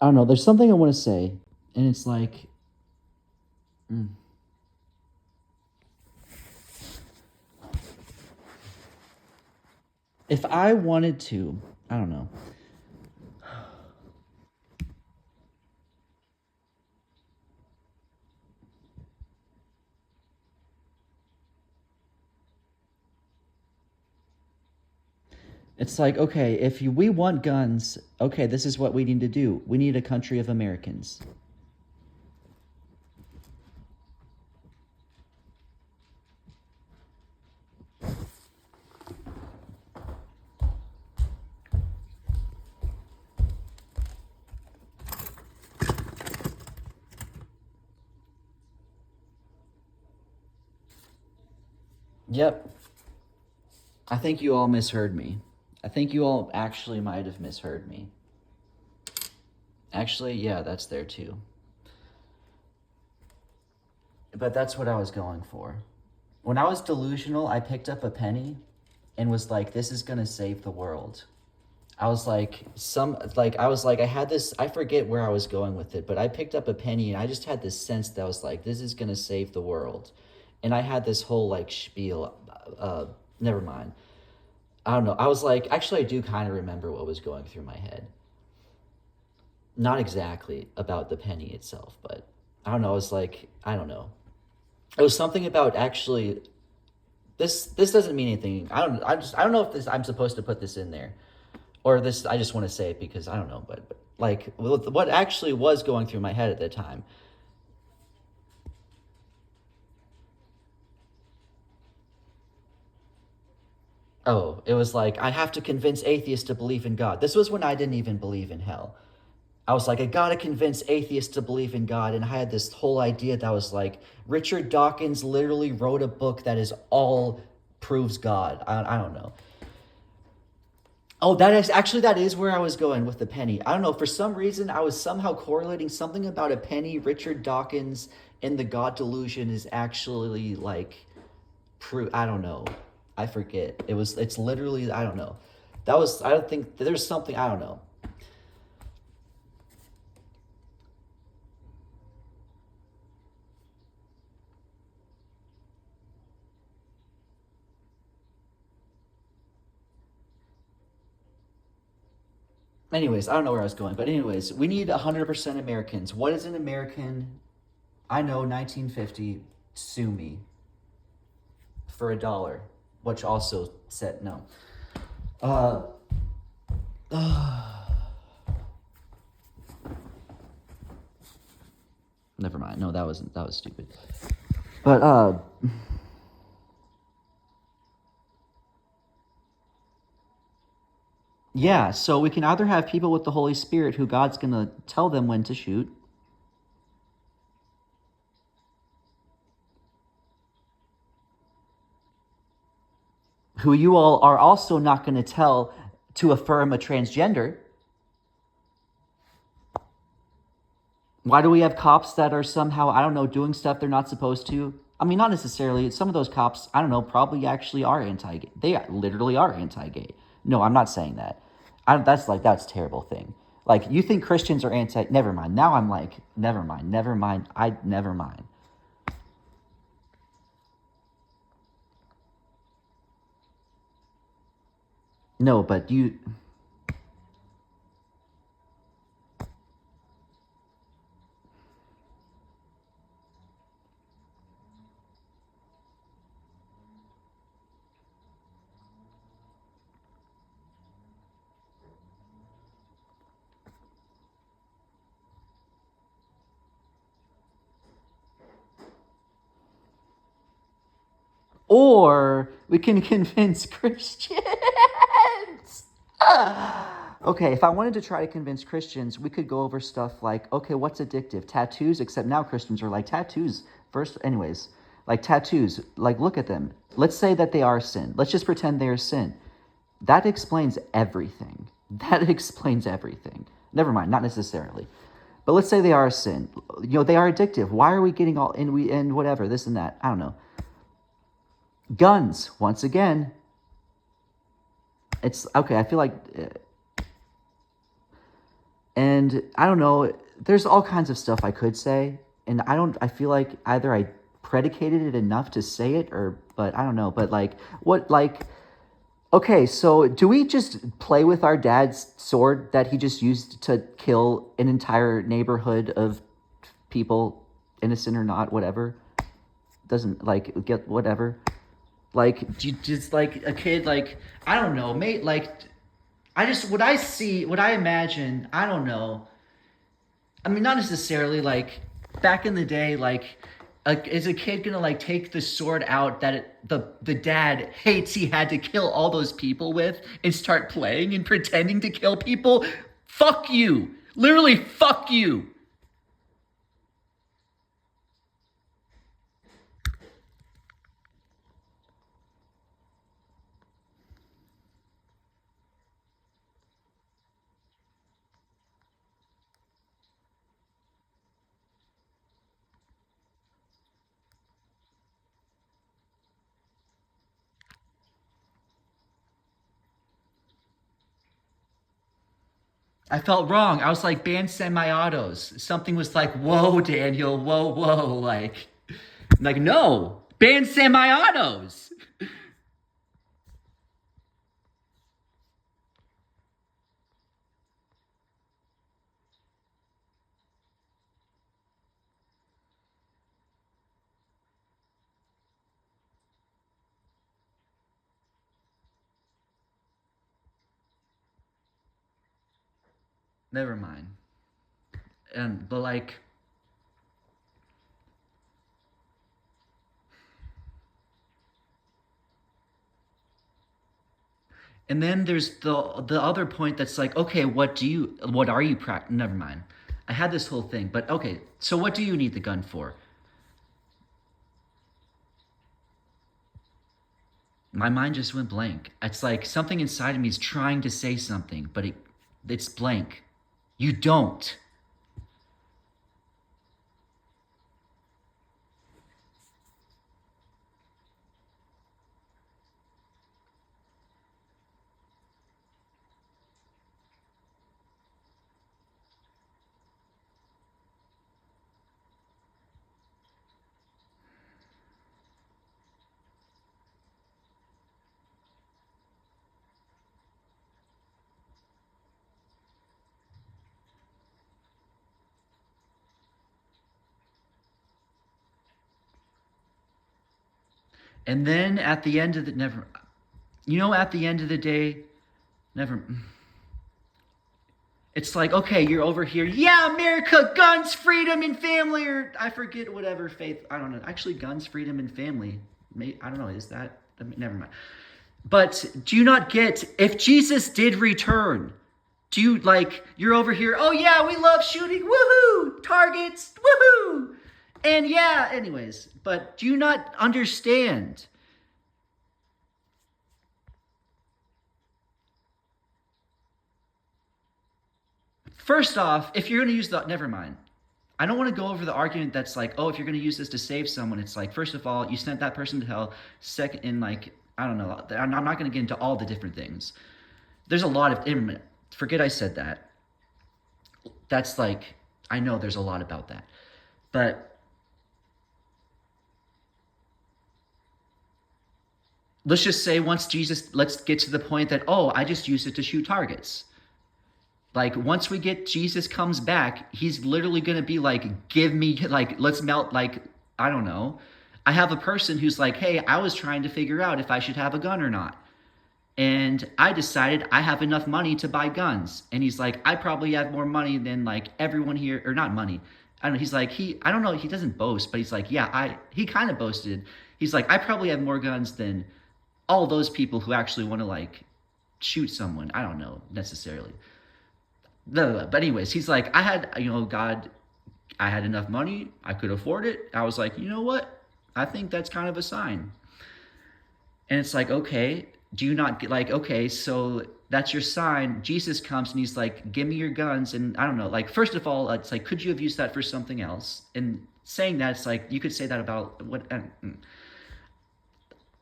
I don't know. There's something I want to say, and it's like, mm, if I wanted to, I don't know. It's like, okay, if we want guns, okay, this is what we need to do. We need a country of Americans. Yep. I think you all misheard me. I think you all actually might have misheard me. Actually, yeah, that's there too. But that's what I was going for. When I was delusional, I picked up a penny and was like, this is gonna save the world. I was like, I had this, I forget where I was going with it, but I picked up a penny and I just had this sense that I was like, this is gonna save the world. And I had this whole like spiel, never mind. I don't know. I was like, actually, I do kind of remember what was going through my head. Not exactly about the penny itself, but I don't know. I was like, I don't know. It was something about actually. This doesn't mean anything. I don't know if this I'm supposed to put this in there, or this I just want to say it because I don't know. But like what actually was going through my head at the time. Oh, it was like I have to convince atheists to believe in God. This was when I didn't even believe in hell. I was like, I gotta convince atheists to believe in God. And I had this whole idea that was like, Richard Dawkins literally wrote a book that is all proves God. I don't know. Oh, that is where I was going with the penny. I don't know. For some reason, I was somehow correlating something about a penny, Richard Dawkins, and the God delusion is actually like, I don't know. I forget. It's literally, I don't know. I don't think, there's something, I don't know. Anyways, I don't know where I was going, but anyways, we need 100% Americans. What is an American? I know 1950. Sue me for $1, which also said no. Uh, never mind. No, that was stupid. But yeah. So we can either have people with the Holy Spirit who God's gonna tell them when to shoot, who you all are also not going to tell to affirm a transgender. Why do we have cops that are somehow, I don't know, doing stuff they're not supposed to? I mean, not necessarily. Some of those cops, I don't know, probably actually are anti-gay. They literally are anti-gay. No, I'm not saying that. That's a terrible thing. Like, you think Christians are anti, never mind. Now I'm like, never mind, never mind. Never mind. No, but you, or we can convince Christians. Okay, if I wanted to try to convince Christians, we could go over stuff like, okay, what's addictive? Tattoos, except now Christians are like, tattoos, first, anyways, like tattoos, like, look at them. Let's say that they are sin. Let's just pretend they are sin. That explains everything. That explains everything. Never mind, not necessarily. But let's say they are a sin. You know, they are addictive. Why are we getting all, and whatever, this and that? I don't know. Guns, once again, it's, okay, I feel like And I don't know, there's all kinds of stuff I could say, and I feel like either I predicated it enough to say it, or, but I don't know, but like, what, like, okay, so do we just play with our dad's sword that he just used to kill an entire neighborhood of people, innocent or not, whatever? Doesn't, like, get whatever. Like, just like a kid, like, I don't know, mate, like, I just, what I see, what I imagine, I don't know. I mean, not necessarily like back in the day, like, is a kid gonna like take the sword out that the dad hates he had to kill all those people with and start playing and pretending to kill people? Fuck you. Literally, fuck you. I felt wrong. I was like, ban semi-autos. Something was like, whoa, Daniel, whoa, whoa. Like, no, ban semi-autos. Never mind. But like, and then there's the other point that's like, okay, what are you never mind. I had this whole thing, but okay, so what do you need the gun for? My mind just went blank. It's like something inside of me is trying to say something, but it's blank. You don't. And then at the end of the never you know at the end of the day, never it's like, okay, you're over here. Yeah, America, guns, freedom, and family, or I forget whatever faith. I don't know. Actually, guns, freedom, and family. I don't know. Is that? I mean, never mind. But do you not get if Jesus did return? Do you like you're over here? Oh yeah, we love shooting. Woohoo! Targets. Woohoo! And yeah, anyways. But do you not understand? First off, if you're going to use the, never mind. I don't want to go over the argument that's like, oh, if you're going to use this to save someone, it's like, first of all, you sent that person to hell. Second, in like, I don't know. I'm not going to get into all the different things. There's a lot of, forget I said that. That's like, I know there's a lot about that. But let's just say let's get to the point that, oh, I just used it to shoot targets. Like once we get Jesus comes back, he's literally gonna be like, give me like let's melt like I don't know. I have a person who's like, hey, I was trying to figure out if I should have a gun or not. And I decided I have enough money to buy guns. And he's like, I probably have more money than like everyone here, or not money. I don't know. He's like, I don't know. He doesn't boast, but he's like, yeah, he kind of boasted. He's like, I probably have more guns than all those people who actually want to like shoot someone. I don't know necessarily. But anyways, he's like, God, I had enough money. I could afford it. I was like, you know what? I think that's kind of a sign. And it's like, okay, do you not get like, okay, so that's your sign. Jesus comes and he's like, give me your guns. And I don't know, like, first of all, it's like, could you have used that for something else? And saying that, it's like, you could say that about what,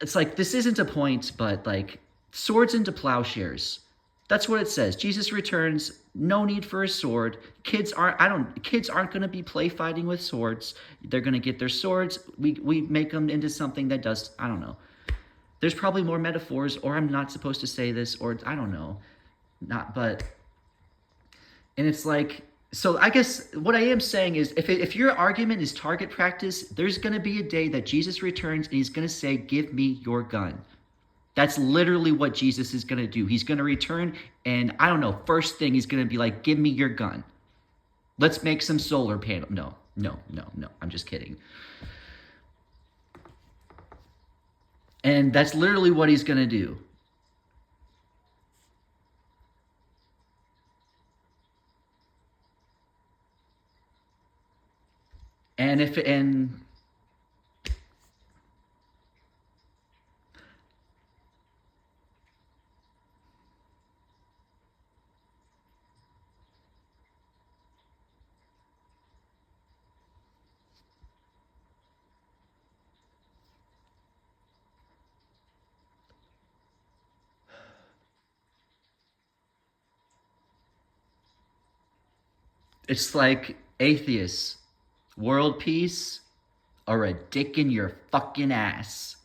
it's like, this isn't a point, but like, swords into plowshares. That's what it says. Jesus returns. No need for a sword. Kids aren't going to be play fighting with swords. They're going to get their swords. We make them into something that does, I don't know. There's probably more metaphors, or I'm not supposed to say this, or I don't know. Not, but, and it's like, so I guess what I am saying is, if your argument is target practice, there's going to be a day that Jesus returns and he's going to say, "Give me your gun." That's literally what Jesus is going to do. He's going to return, and I don't know, first thing he's going to be like, "Give me your gun. Let's make some solar panel." No, no, no, no. I'm just kidding. And that's literally what he's going to do. And it's like atheists, world peace, or a dick in your fucking ass.